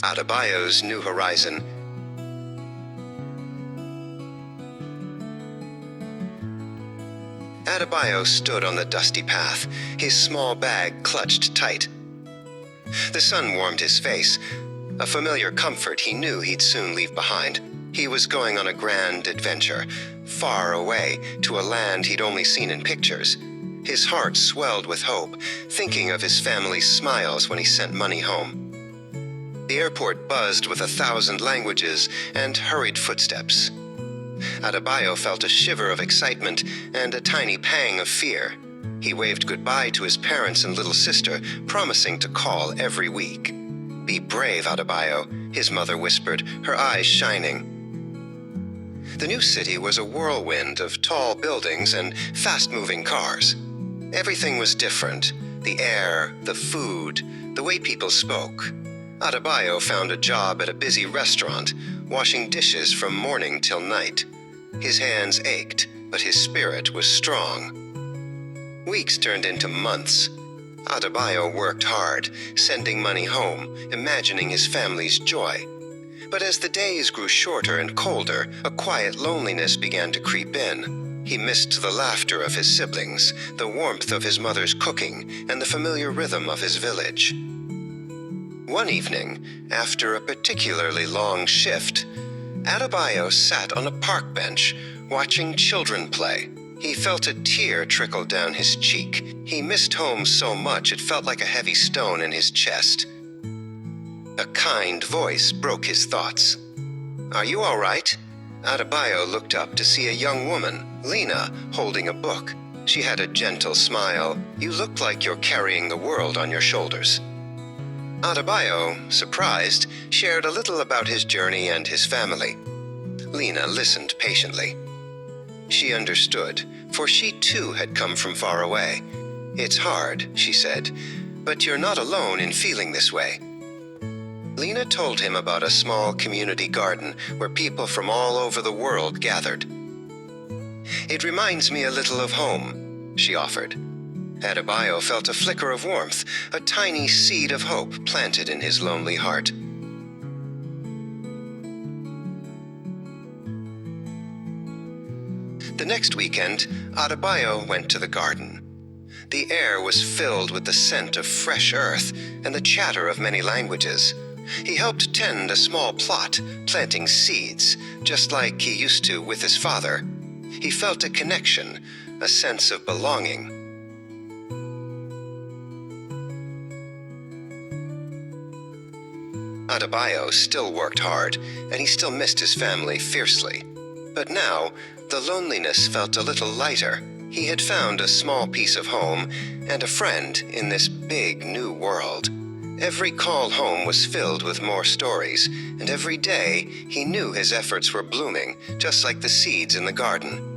Adebayo's New Horizon. Adebayo stood on the dusty path, his small bag clutched tight. The sun warmed his face, a familiar comfort he knew he'd soon leave behind. He was going on a grand adventure, far away, to a land he'd only seen in pictures. His heart swelled with hope, thinking of his family's smiles when he sent money home. The airport buzzed with 1,000 languages and hurried footsteps. Adebayo felt a shiver of excitement and a tiny pang of fear. He waved goodbye to his parents and little sister, promising to call every week. "Be brave, Adebayo," his mother whispered, her eyes shining. The new city was a whirlwind of tall buildings and fast-moving cars. Everything was different: the air, the food, the way people spoke. Adebayo found a job at a busy restaurant, washing dishes from morning till night. His hands ached, but his spirit was strong. Weeks turned into months. Adebayo worked hard, sending money home, imagining his family's joy. But as the days grew shorter and colder, a quiet loneliness began to creep in. He missed the laughter of his siblings, the warmth of his mother's cooking, and the familiar rhythm of his village. One evening, after a particularly long shift, Adebayo sat on a park bench, watching children play. He felt a tear trickle down his cheek. He missed home so much it felt like a heavy stone in his chest. A kind voice broke his thoughts. "Are you all right?" Adebayo looked up to see a young woman, Lena, holding a book. She had a gentle smile. "You look like you're carrying the world on your shoulders." Adebayo, surprised, shared a little about his journey and his family. Lena listened patiently. She understood, for she too had come from far away. "It's hard," she said, "but you're not alone in feeling this way." Lena told him about a small community garden where people from all over the world gathered. "It reminds me a little of home," she offered. Adebayo felt a flicker of warmth, a tiny seed of hope planted in his lonely heart. The next weekend, Adebayo went to the garden. The air was filled with the scent of fresh earth and the chatter of many languages. He helped tend a small plot, planting seeds, just like he used to with his father. He felt a connection, a sense of belonging. Adebayo still worked hard, and he still missed his family fiercely. But now, the loneliness felt a little lighter. He had found a small piece of home and a friend in this big new world. Every call home was filled with more stories, and every day he knew his efforts were blooming, just like the seeds in the garden.